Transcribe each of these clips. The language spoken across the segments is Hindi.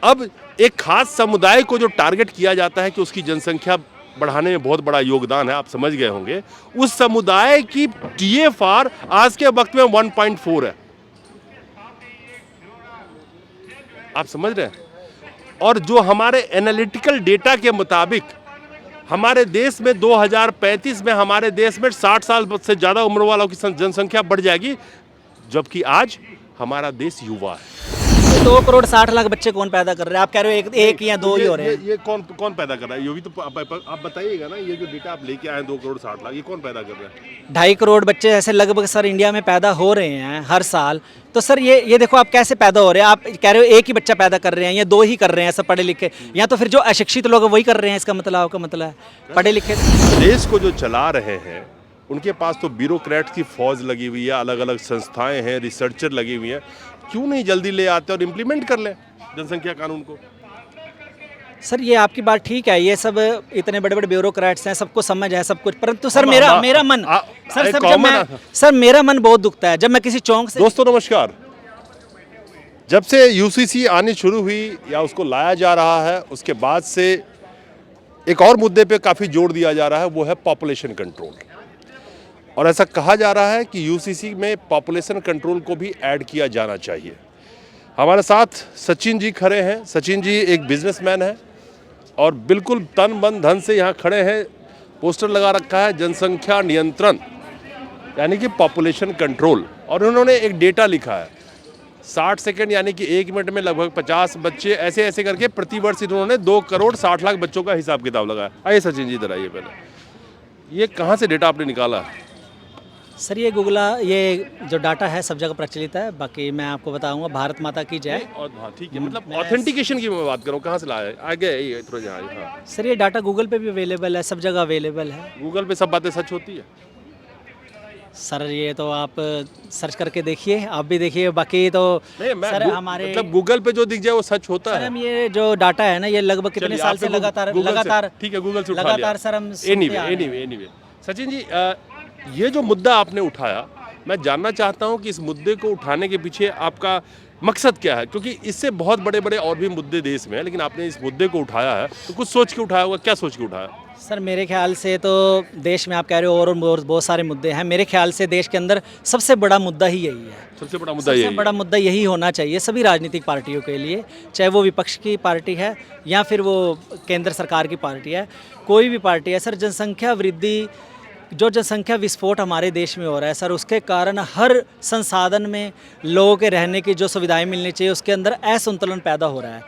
अब एक खास समुदाय को जो टारगेट किया जाता है कि उसकी जनसंख्या बढ़ाने में बहुत बड़ा योगदान है, आप समझ गए होंगे, उस समुदाय की TFR आज के वक्त में 1.4 है। आप समझ रहे हैं? और जो हमारे एनालिटिकल डेटा के मुताबिक हमारे देश में 2035 में हमारे देश में 60 साल से ज़्यादा उम्र वालों की जनसंख्या बढ़ जाएगी, जबकि आज हमारा देश युवा है। 2,60,00,000 बच्चे कौन पैदा कर रहे हैं? आप कह रहे हो एक या दो ही हो रहे हैं। ये कौन पैदा कर रहा है? ये भी तो आप बताइएगा ना। ये जो डेटा आप लेके आए 2,60,00,000, ये कौन पैदा कर रहा है? 2.5 करोड़ बच्चे ऐसे लगभग सर इंडिया में पैदा हो रहे हैं हर साल। तो सर ये देखो आप कैसे पैदा हो रहे हैं। आप कह रहे हो एक ही बच्चा पैदा कर रहे हैं या दो ही कर रहे हैं सब पढ़े लिखे, या तो फिर जो अशिक्षित लोग वही कर रहे हैं। इसका मतलब आपका मतलब है पढ़े लिखे देश को जो चला रहे हैं उनके पास तो ब्यूरोक्रेट्स की फौज लगी हुई है, अलग अलग संस्थाएं हैं, रिसर्चर लगी हुई हैं। क्यों नहीं जल्दी ले आते और इम्प्लीमेंट कर लें जनसंख्या कानून को? सर ये आपकी बात ठीक है, ये सब इतने बड़े बड़े ब्यूरोक्रेट्स हैं, सबको समझ है सब कुछ, परंतु सर मेरा मन सर मेरा मन बहुत दुखता है जब मैं किसी चौक से। दोस्तों नमस्कार। जब से UCC आनी शुरू हुई या उसको लाया जा रहा है, उसके बाद से एक और मुद्दे पे काफ़ी जोर दिया जा रहा है, वो है पॉपुलेशन कंट्रोल। और ऐसा कहा जा रहा है कि UCC में पॉपुलेशन कंट्रोल को भी ऐड किया जाना चाहिए। हमारे साथ सचिन जी खड़े हैं। सचिन जी एक बिजनेसमैन है और बिल्कुल तन मन धन से यहाँ खड़े हैं। पोस्टर लगा रखा है जनसंख्या नियंत्रण, यानी कि पॉपुलेशन कंट्रोल। और उन्होंने एक डेटा लिखा है 60 सेकेंड यानी कि 1 मिनट में लगभग 50 बच्चे ऐसे करके प्रतिवर्ष इन्होंने 2,60,00,000 बच्चों का हिसाब किताब लगाया। आइए सचिन जी इधर आइए। पहले ये कहाँ से डेटा आपने निकाला? सर ये ये जो डाटा है सब जगह प्रचलित है। बाकी मैं आपको बताऊंगा, भारत माता की जय। और हाँ ठीक है, मतलब ऑथेंटिकेशन की मैं बात करूँ, कहाँ से लाया है? आगे थोड़ा यहाँ। हाँ सर ये डाटा गूगल पे भी अवेलेबल है, सब जगह अवेलेबल है। गूगल पे सब बातें सच होती है? सर ये तो आप सर्च करके देखिए, आप भी देखिए। बाकी तो सर हमारे मतलब गूगल पे जो दिख जाए वो सच होता सर है। हम ये जो डाटा है ना, ये लगभग कितने साल से लगातार ठीक है, गूगल से उठा लगातार सर हम एनीवे सचिन जी, ये जो मुद्दा आपने उठाया, मैं जानना चाहता हूँ कि इस मुद्दे को उठाने के पीछे आपका मकसद क्या है? क्योंकि इससे बहुत बड़े बड़े और भी मुद्दे देश में हैं, लेकिन आपने इस मुद्दे को उठाया है तो कुछ सोच के उठाया होगा। क्या सोच के उठाया? सर मेरे ख्याल से तो देश में आप कह रहे हो और बहुत सारे मुद्दे हैं। मेरे ख्याल से देश के अंदर सबसे बड़ा मुद्दा ही यही है। सबसे बड़ा मुद्दा यही होना चाहिए सभी राजनीतिक पार्टियों के लिए, चाहे वो विपक्ष की पार्टी है या फिर वो केंद्र सरकार की पार्टी है, कोई भी पार्टी है। सर जनसंख्या वृद्धि, जो जनसंख्या विस्फोट हमारे देश में हो रहा है सर, उसके कारण हर संसाधन में लोगों के रहने की जो सुविधाएं मिलनी चाहिए उसके अंदर असंतुलन पैदा हो रहा है।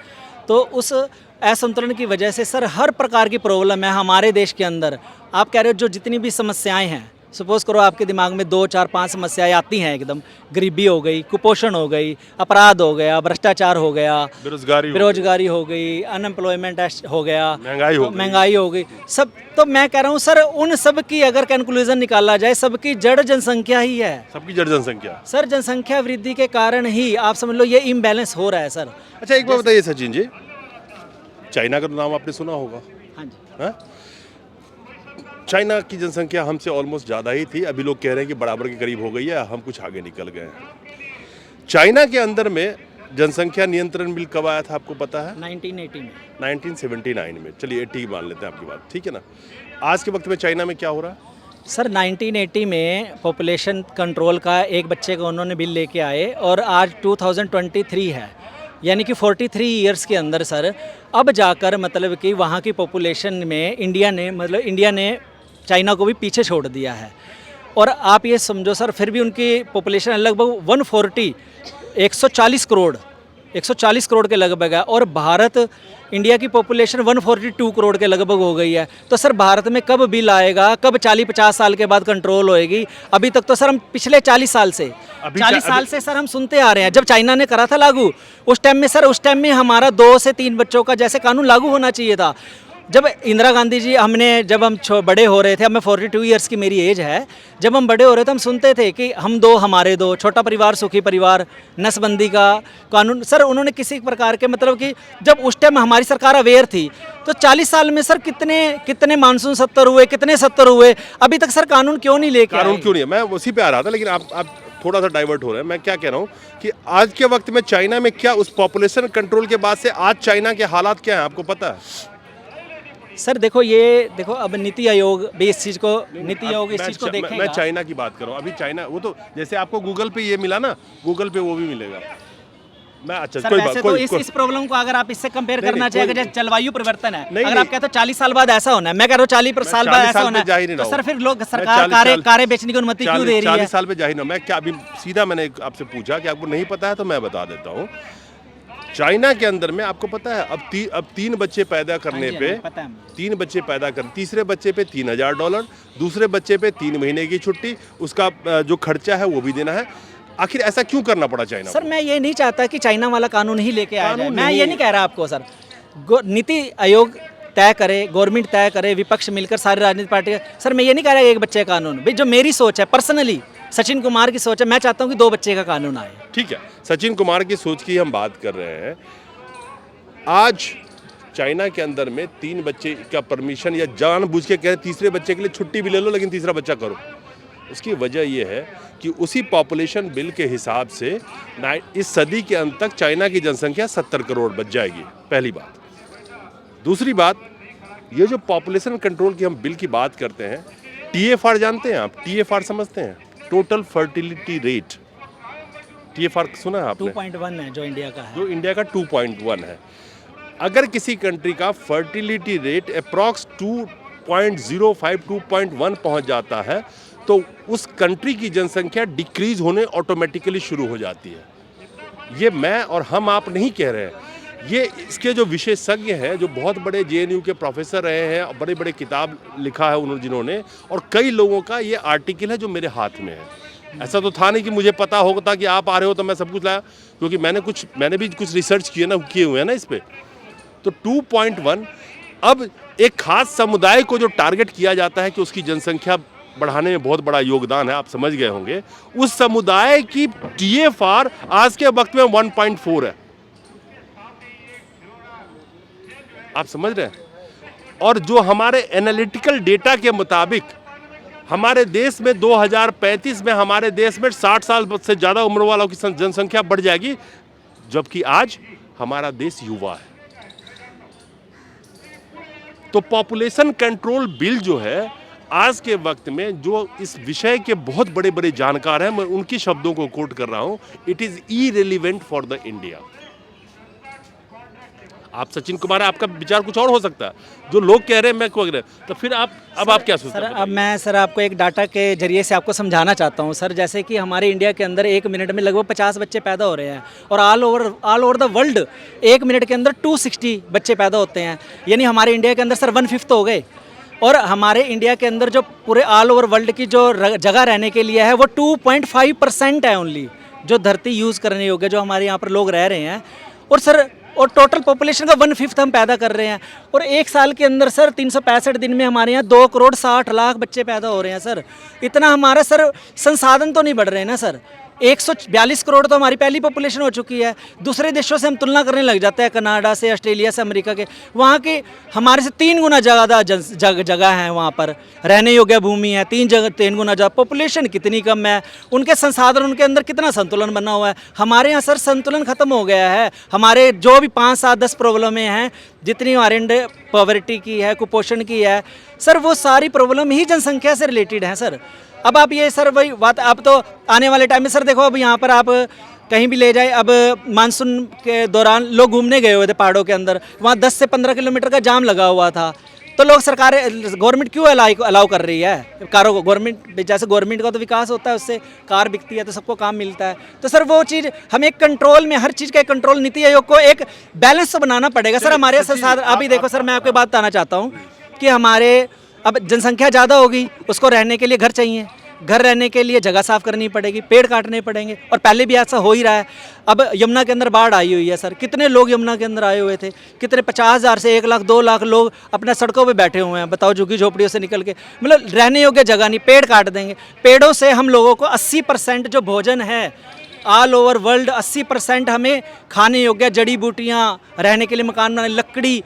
तो उस असंतुलन की वजह से सर हर प्रकार की प्रॉब्लम है हमारे देश के अंदर। आप कह रहे हो जो जितनी भी समस्याएं हैं, सपोज करो आपके दिमाग में 2, 4, 5 समस्याएं आती हैं एकदम। गरीबी हो गई, कुपोषण हो गई, अपराध हो गया, भ्रष्टाचार हो गया, बेरोजगारी हो गई, अनएम्प्लॉयमेंट हो गया, महंगाई हो गई सब। तो मैं कह रहा हूँ सर उन सब की अगर कंक्लूजन निकाला जाए, सबकी जड़ जनसंख्या ही है। सबकी जड़ जनसंख्या सर, जनसंख्या वृद्धि के कारण ही आप समझ लो ये इम्बैलेंस हो रहा है सर। अच्छा एक बात बताइए सचिन जी, चाइना का नाम आपने सुना होगा? हाँ जी। हाँ? चाइना की जनसंख्या हमसे ऑलमोस्ट ज़्यादा ही थी, अभी लोग कह रहे हैं कि बराबर के करीब हो गई है, हम कुछ आगे निकल गए हैं। चाइना के अंदर में जनसंख्या नियंत्रण बिल कब आया था आपको पता है? 1980 में। 1979 में। चलिए 80 मान लेते हैं आपकी बात, ठीक है ना। आज के वक्त में चाइना में क्या हो रहा है? सर 1980 में पॉपुलेशन कंट्रोल का एक बच्चे का उन्होंने बिल लेके आए और आज 2023 है, यानी कि 43 ईयर्स के अंदर सर अब जाकर मतलब कि वहाँ की पॉपुलेशन में इंडिया ने चाइना को भी पीछे छोड़ दिया है। और आप ये समझो सर फिर भी उनकी पॉपुलेशन लगभग 140 करोड़ के लगभग है, और भारत इंडिया की पॉपुलेशन 142 करोड़ के लगभग हो गई है। तो सर भारत में कब बिल आएगा, कब 40-50 साल के बाद कंट्रोल होएगी? अभी तक तो सर हम पिछले 40 साल से सर हम सुनते आ रहे हैं। जब चाइना ने करा था लागू, उस टाइम में हमारा 2 से 3 बच्चों का जैसे कानून लागू होना चाहिए था। जब इंदिरा गांधी जी जब हम बड़े हो रहे थे, अब मैं 42 ईयर्स की मेरी एज है, जब हम बड़े हो रहे थे हम सुनते थे कि हम 2 हमारे 2, छोटा परिवार सुखी परिवार, नसबंदी का कानून। सर उन्होंने किसी प्रकार के मतलब कि जब उस टाइम हमारी सरकार अवेयर थी, तो 40 साल में सर कितने मानसून 70 हुए, कितने 70 हुए, अभी तक सर कानून क्यों नहीं लेके कानून क्यों नहीं है? मैं उसी पे आ रहा था, लेकिन आप थोड़ा सा डाइवर्ट हो रहे हैं। मैं क्या कह रहा हूँ कि आज के वक्त में चाइना में क्या उस पॉपुलेशन कंट्रोल के बाद से आज चाइना के हालात क्या हैं, आपको पता है? सर देखो अब नीति आयोग भी इस चीज़ को देखेगा। मैं चाइना की बात कर रहा हूँ। अभी चाइना वो तो जैसे आपको गूगल पे ये मिला ना, गूगल पे वो भी मिलेगा। मैं अच्छा सर कोई वैसे बात तो कोई इस प्रॉब्लम को अगर आप इससे कंपेयर नहीं, करना नहीं, चाहेंगे, कोई- जैसे जलवायु परिवर्तन है, नहीं, अगर नहीं। आप कहते हो 40 साल बाद ऐसा होना है, मैं कह रहा हूँ 40 साल बाद 40 ऐसा साल होना पे जा ही है, नहीं तो रहा सर हूँ। फिर लोग मैं सरकार 40 साल- कारें बेचने की अनुमति क्यों दे रही 40 है? साल पे जा ही ना। मैं क्या अभी सीधा मैंने आपसे पूछा कि आपको नहीं पता है, तो मैं बता देता हूँ। चाइना के अंदर में आपको पता है अब 3 बच्चे पैदा करने हाँ जी, पे, पता है मुझे। 3 बच्चे पैदा कर, तीसरे बच्चे पे $3000, दूसरे बच्चे पे 3 महीने की छुट्टी, उसका जो खर्चा है वो भी देना है। आखिर ऐसा क्यों करना पड़ा चाइना सर को? मैं ये नहीं चाहता कि चाइना वाला कानून ही लेके आया जाए, कानून मैं नहीं। ये नहीं कह रहा आपको सर। नीति आयोग तय करे, गवर्नमेंट तय करे, विपक्ष मिलकर सारी राजनीतिक पार्टी। सर मैं ये नहीं कह रहा एक बच्चे का कानून, भाई जो मेरी सोच है पर्सनली, सचिन कुमार की सोच है, मैं चाहता हूँ कि 2 बच्चे का कानून आए। ठीक है, सचिन कुमार की सोच की हम बात कर रहे हैं। आज चाइना के अंदर में 3 बच्चे का परमिशन या जानबूझ के कह रहे तीसरे बच्चे के लिए छुट्टी भी ले लो लेकिन तीसरा बच्चा करो। उसकी वजह यह है कि उसी पॉपुलेशन बिल के हिसाब से इस सदी के अंत तक चाइना की जनसंख्या 70 करोड़ बच जाएगी, पहली बात। दूसरी बात, ये जो पॉपुलेशन कंट्रोल की हम बिल की बात करते हैं, TFR जानते हैं आप? TFR समझते हैं? Total fertility rate. TFR सुना है आपने? 2.1 है जो इंडिया का है। जो इंडिया का 2.1 है। अगर किसी कंट्री का फर्टिलिटी रेट अप्रॉक्स 2.05 2.1 पहुंच जाता है तो उस कंट्री की जनसंख्या डिक्रीज होने ऑटोमेटिकली शुरू हो जाती है। ये मैं और हम आप नहीं कह रहे हैं, ये इसके जो विशेषज्ञ हैं, जो बहुत बड़े JNU के प्रोफेसर रहे हैं, बड़े बड़े किताब लिखा है उन्होंने जिन्होंने, और कई लोगों का ये आर्टिकल है जो मेरे हाथ में है। ऐसा तो था नहीं कि मुझे पता होता कि आप आ रहे हो तो मैं सब कुछ लाया, क्योंकि मैंने भी कुछ रिसर्च किए हुए हैं ना इस पे। तो 2.1 अब एक खास समुदाय को जो टारगेट किया जाता है कि उसकी जनसंख्या बढ़ाने में बहुत बड़ा योगदान है, आप समझ गए होंगे, उस समुदाय की TFR आज के वक्त में 1.4 है। आप समझ रहे हैं? और जो हमारे एनालिटिकल डेटा के मुताबिक हमारे देश में 2035 में हमारे देश में 60 साल से ज़्यादा उम्र वालों की जनसंख्या बढ़ जाएगी, जबकि आज हमारा देश युवा है। तो पॉपुलेशन कंट्रोल बिल जो है आज के वक्त में, जो इस विषय के बहुत बड़े बड़े जानकार हैं, मैं उनकी शब्दों को कोट कर रहा हूं, it is irrelevant for the India. आप सचिन कुमार, आपका विचार कुछ और हो सकता है, जो लोग कह रहे हैं मैं कह रहे हैं, तो फिर आप क्या सोचते हैं? अब मैं सर आपको एक डाटा के जरिए से आपको समझाना चाहता हूँ सर। जैसे कि हमारे इंडिया के अंदर 1 मिनट में लगभग 50 बच्चे पैदा हो रहे हैं, और all over the world 1 minute के अंदर 260 बच्चे पैदा होते हैं। यानी हमारे इंडिया के अंदर सर 1/5 हो गए। और हमारे इंडिया के अंदर जो पूरे ऑल ओवर वर्ल्ड की जो जगह रहने के लिए है वो 2.5% है ओनली, जो धरती यूज़ करने योग्य, जो हमारे यहाँ पर लोग रह रहे हैं। और सर और टोटल पॉपुलेशन का 1/5 हम पैदा कर रहे हैं। और 1 साल के अंदर सर 365 दिन में हमारे यहाँ 2,60,00,000 बच्चे पैदा हो रहे हैं सर। इतना हमारा सर संसाधन तो नहीं बढ़ रहे हैं ना सर। 142 करोड़ तो हमारी पहली पॉपुलेशन हो चुकी है। दूसरे देशों से हम तुलना करने लग जाते हैं, कनाडा से, ऑस्ट्रेलिया से, अमेरिका के, वहाँ की हमारे से 3 गुना ज़्यादा जगह है, वहाँ पर रहने योग्य भूमि है, 3 गुना ज़्यादा। पॉपुलेशन कितनी कम है, उनके संसाधन, उनके अंदर कितना संतुलन बना हुआ है। हमारे यहाँ सर संतुलन खत्म हो गया है। हमारे जो भी 5, 7, 10 प्रॉब्लमें हैं, जितनी हमारे पॉवर्टी की है, कुपोषण की है सर, वो सारी प्रॉब्लम ही जनसंख्या से रिलेटेड है सर। अब आप ये सर वही बात, अब तो आने वाले टाइम में सर देखो, अब यहाँ पर आप कहीं भी ले जाए, अब मानसून के दौरान लोग घूमने गए हुए थे पहाड़ों के अंदर, वहाँ 10 से 15 किलोमीटर का जाम लगा हुआ था। तो लोग गवर्नमेंट क्यों अलाउ कर रही है कारों को? गवर्नमेंट का तो विकास होता है, उससे कार बिकती है तो सबको काम मिलता है। तो सर वो चीज़ हम एक कंट्रोल में, हर चीज़ का एक कंट्रोल, नीति आयोग को एक बैलेंस तो बनाना पड़ेगा सर। हमारे संसाधन अभी देखो सर, मैं आपको बात बताना चाहता हूँ कि हमारे अब जनसंख्या ज़्यादा होगी, उसको रहने के लिए घर चाहिए, घर रहने के लिए जगह साफ करनी पड़ेगी, पेड़ काटने पड़ेंगे, और पहले भी ऐसा हो ही रहा है। अब यमुना के अंदर बाढ़ आई हुई है सर, कितने लोग यमुना के अंदर आए हुए थे, कितने 50,000 से 1 लाख 2 लाख लोग अपने सड़कों पे बैठे हुए हैं, बताओ, झुग्गी झोपड़ियों से निकल के, मतलब रहने योग्य जगह नहीं, पेड़ काट देंगे। पेड़ों से हम लोगों को 80% जो भोजन है ऑल ओवर वर्ल्ड, 80% हमें खाने योग्य जड़ी बूटियाँ, रहने के लिए मकान बनाने, लकड़ी,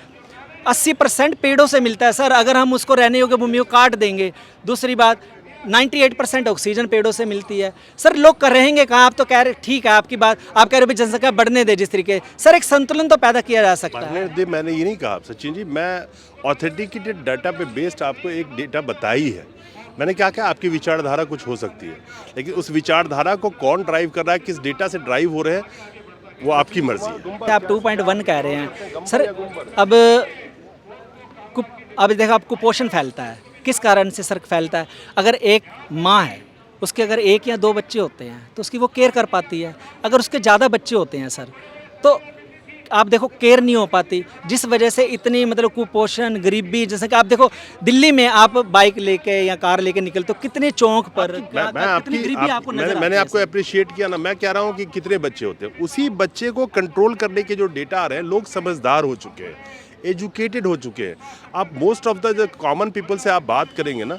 80% पेड़ों से मिलता है सर। अगर हम उसको रहने योग्य भूमि को काट देंगे, दूसरी बात 98% ऑक्सीजन पेड़ों से मिलती है। सर लोग कर रहेंगे कहाँ? आप तो कह रहे ठीक है आपकी बात, आप कह रहे हो भाई जनसंख्या बढ़ने दे जिस तरीके, सर एक संतुलन तो पैदा किया जा सकता है। बढ़ने दे मैंने ये नहीं कहा सचिन जी, मैं ऑथेंटिकेटेड डाटा पे बेस्ड आपको एक डेटा बताई है। मैंने क्या कहा, आपकी विचारधारा कुछ हो सकती है, लेकिन उस विचारधारा को कौन ड्राइव कर रहा है, किस डेटा से ड्राइव हो रहे हैं, वो आपकी मर्जी है। आप 2.1 कह रहे हैं सर, अब देखो आप कुपोषण फैलता है किस कारण से सर फैलता है? अगर एक माँ है उसके अगर 1 या 2 बच्चे होते हैं तो उसकी वो केयर कर पाती है। अगर उसके ज़्यादा बच्चे होते हैं सर तो आप देखो केयर नहीं हो पाती, जिस वजह से इतनी मतलब कुपोषण, गरीबी, जैसे कि आप देखो दिल्ली में आप बाइक लेके या कार लेके निकलते हो कितने चौक पर कितनी गरीबी आपको नजर आती है। मैंने आपको अप्रिशिएट किया ना, मैं कह रहा हूँ कि कितने बच्चे होते हैं, उसी बच्चे को कंट्रोल करने के जो डेटा आ रहे हैं, लोग समझदार हो चुके हैं, एजुकेटेड हो चुके हैं। आप most of the common people से आप बात करेंगे ना,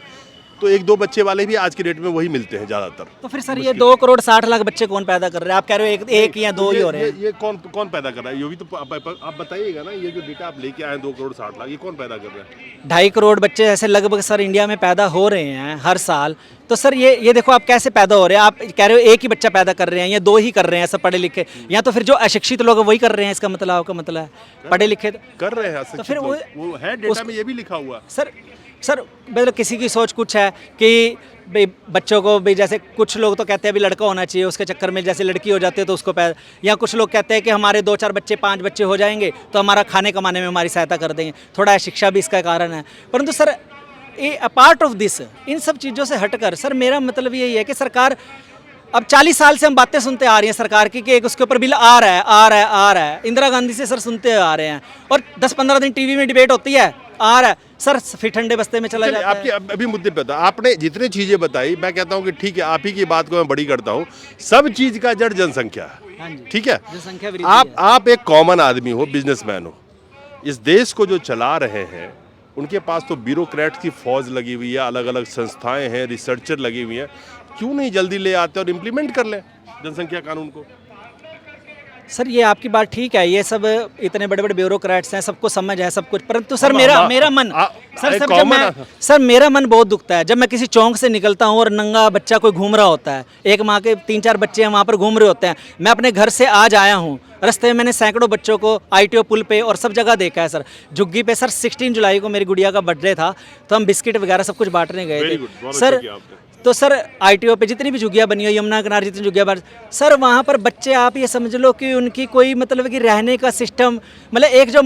तो 1-2 बच्चे वाले भी आज के डेट में वही मिलते हैं ज़्यादातर। तो फिर सर ये 2 करोड़ 60 लाख बच्चे कौन पैदा कर रहे हैं? आप कह रहे हो एक या 2 ही हो रहे हैं। ये कौन पैदा कर रहा है? ये भी तो आप बताइएगा ना, ये जो डेटा आप लेके आए 2 करोड़ 60 लाख, ये कौन पैदा कर रहा है? 2.5 करोड़ बच्चे ऐसे लगभग सर इंडिया में पैदा हो रहे हैं हर साल। तो सर ये देखो आप कैसे पैदा हो रहे हैं। आप कह रहे हो 1 ही बच्चा पैदा कर रहे हैं या 2 ही कर रहे हैं सब पढ़े लिखे, या तो फिर जो अशिक्षित लोग वही कर रहे हैं, इसका मतलब आपका मतलब है पढ़े लिखे कर रहे हैं। तो फिर वो है डेटा में ये भी लिखा हुआ सर मतलब किसी की सोच कुछ है कि भाई बच्चों को भी, जैसे कुछ लोग तो कहते हैं अभी लड़का होना चाहिए, उसके चक्कर में जैसे लड़की हो जाती है तो उसको पैदा, या कुछ लोग कहते हैं कि हमारे 2-4 बच्चे 5 बच्चे हो जाएंगे तो हमारा खाने कमाने में हमारी सहायता कर देंगे। थोड़ा शिक्षा भी इसका कारण है। परंतु सर पार्ट ऑफ दिस, इन सब चीज़ों से हटकर सर मेरा मतलब यही है कि सरकार, अब 40 साल से हम बातें सुनते आ रही हैं सरकार की कि एक उसके ऊपर बिल आ रहा है। इंदिरा गांधी से सर सुनते आ रहे हैं और 10-15 दिन टीवी में डिबेट होती है, आ रहा है सर, फिर ठंडे बस्ते में चला जाता है। आपकी अभी मुद्दे पे था, आपने जितनी चीजें बताई, मैं कहता हूँ कि ठीक है, आप ही की बात को मैं बड़ी करता हूँ। सब चीज का जड़ जनसंख्या है, ठीक है? जनसंख्या आप एक कॉमन आदमी हो, बिजनेसमैन हो, इस देश को जो चला रहे हैं उनके पास तो ब्यूरोक्रेट्स की फौज लगी हुई है, अलग अलग संस्थाएं हैं, रिसर्चर लगी हुई हैं। क्यों नहीं जल्दी ले आते और इम्प्लीमेंट कर लें जनसंख्या कानून को? सर ये आपकी बात ठीक है, ये सब इतने बड़े बड़े ब्यूरोक्रेट्स हैं, सबको समझ है सब कुछ, परंतु सर मेरा मन सर मेरा मन बहुत दुखता है जब मैं किसी चौक से निकलता हूँ और नंगा बच्चा कोई घूम रहा होता है, एक माँ के 3-4 बच्चे हैं वहाँ पर घूम रहे होते हैं। मैं अपने घर से आज आया हूँ, रास्ते में मैंने सैकड़ों बच्चों को ITO पुल पे और सब जगह देखा है सर। झुग्गी पे सर 16 जुलाई को मेरी गुड़िया का बर्थडे था तो हम बिस्किट वगैरह सब कुछ बांटने गए थे सर। तो सर ITO पे जितनी भी झुग्गियाँ बनी हो, यमुना किनारे जितनी झुग्गियाँ बन, सर वहाँ पर बच्चे आप ये समझ लो कि उनकी कोई मतलब कि रहने का सिस्टम, मतलब एक जो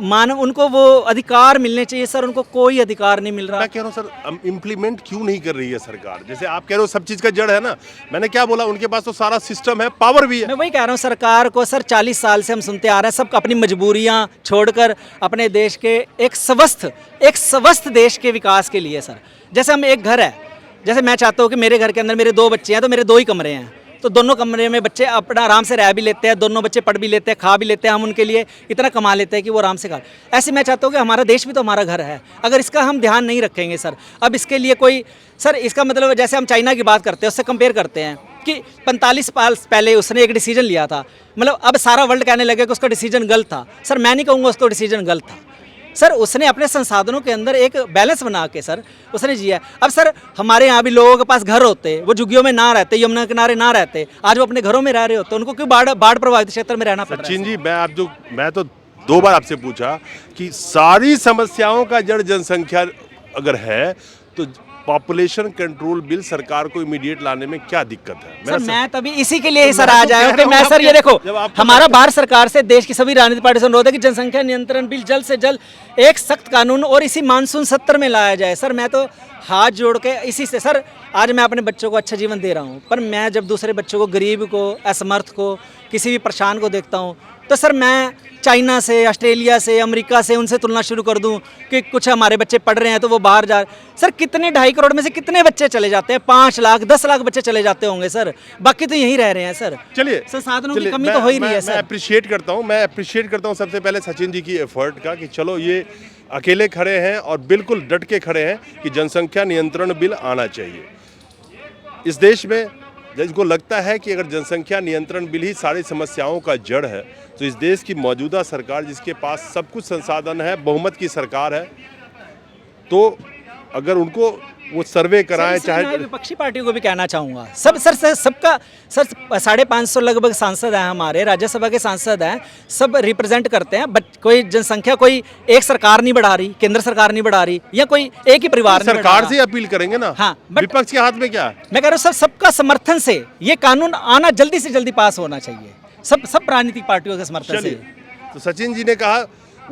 मानव उनको वो अधिकार मिलने चाहिए सर, उनको कोई अधिकार नहीं मिल रहा। मैं कह रहा हूँ सर, इम्प्लीमेंट क्यों नहीं कर रही है सरकार? जैसे आप कह रहे हो सब चीज़ का जड़ है ना, मैंने क्या बोला, उनके पास तो सारा सिस्टम है, पावर भी है। मैं वही कह रहा हूँ, सरकार को सर 40 साल से हम सुनते आ रहे हैं, सब अपनी मजबूरियाँ छोड़कर अपने देश के एक स्वस्थ देश के विकास के लिए सर, जैसे हम एक घर है, जैसे मैं चाहता हूँ कि मेरे घर के अंदर मेरे 2 बच्चे हैं तो मेरे 2 ही कमरे हैं, तो दोनों कमरे में बच्चे अपना आराम से रह भी लेते हैं, दोनों बच्चे पढ़ भी लेते हैं, खा भी लेते हैं, हम उनके लिए इतना कमा लेते हैं कि वो आराम से खा। ऐसे मैं चाहता हूँ कि हमारा देश भी तो हमारा घर है, अगर इसका हम ध्यान नहीं रखेंगे सर, अब इसके लिए कोई सर, इसका मतलब जैसे हम चाइना की बात करते हैं, उससे कंपेयर करते हैं कि 45 साल पहले उसने एक डिसीजन लिया था, मतलब अब सारा वर्ल्ड कहने लगे कि उसका डिसीजन गलत था। सर मैं नहीं कहूँगा उसका डिसीजन गलत था सर, उसने अपने संसाधनों के अंदर एक बैलेंस बना के सर उसने जिया। अब सर हमारे यहाँ भी लोगों के पास घर होते, वो झुग्गियों में ना रहते, यमुना किनारे ना रहते, आज वो अपने घरों में रह रहे होते, उनको क्यों बाढ़ प्रभावित क्षेत्र में रहना पड़ रहा है? सचिन जी, मैं तो 2 बार आपसे पूछा कि सारी समस्याओं का जड़ जनसंख्या अगर है तो पॉपुलेशन कंट्रोल बिल सरकार को इमीडिएट लाने में क्या दिक्कत है? सर मैं तभी इसी के लिए सर आ जाया कि मैं सर ये देखो, हमारा भारत सरकार से देश की सभी राजनीतिक पार्टी से अनुरोध है कि जनसंख्या नियंत्रण बिल जल्द से जल्द एक सख्त कानून और इसी मानसून सत्र में लाया जाए। सर मैं तो हाथ जोड़ के इसी से सर, आज मैं अपने बच्चों को अच्छा जीवन दे रहा हूँ, पर मैं जब दूसरे बच्चों को, गरीब को, असमर्थ को, किसी भी परेशान को देखता हूँ तो सर मैं चाइना से, ऑस्ट्रेलिया से, अमेरिका से उनसे तुलना शुरू कर दूं कि कुछ हमारे बच्चे पढ़ रहे हैं तो वो बाहर जा रहे। सर कितने 2.5 करोड़ में से कितने बच्चे चले जाते हैं? 5 लाख 10 लाख बच्चे चले जाते होंगे सर, बाकी तो यहीं रह रहे हैं सर। चलिए, संसाधनों की कमी तो हो ही रही है सर। मैं अप्रिशिएट करता हूँ सबसे पहले सचिन जी की एफर्ट का कि चलो ये अकेले खड़े हैं और बिल्कुल डट के खड़े हैं कि जनसंख्या नियंत्रण बिल आना चाहिए इस देश में। जिसको लगता है कि अगर जनसंख्या नियंत्रण बिल ही सारी समस्याओं का जड़ है, तो इस देश की मौजूदा सरकार, जिसके पास सब कुछ संसाधन है, बहुमत की सरकार है, तो अगर उनको वो सर्वे कराएं, सर, मैं चाहे विपक्षी पार्टियों को भी कहना चाहूँगा सबका सर 550 लगभग सांसद हैं, हमारे राज्यसभा के सांसद हैं, सब रिप्रेजेंट करते हैं, बट कोई जनसंख्या कोई एक सरकार नहीं बढ़ा रही, केंद्र सरकार नहीं बढ़ा रही, या कोई एक ही परिवार नहीं बढ़ा सरकार रहा। से अपील करेंगे ना। हाँ, but- विपक्ष के हाथ में क्या है? मैं कह रहा हूँ सर, सबका समर्थन से ये कानून आना जल्दी से जल्दी पास होना चाहिए, सब राजनीतिक पार्टियों के समर्थन से। चलिए, तो सचिन जी ने कहा,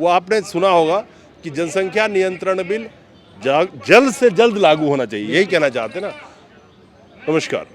वो आपने सुना होगा कि जनसंख्या नियंत्रण बिल जल्द से जल्द लागू होना चाहिए, यही कहना चाहते ना। नमस्कार।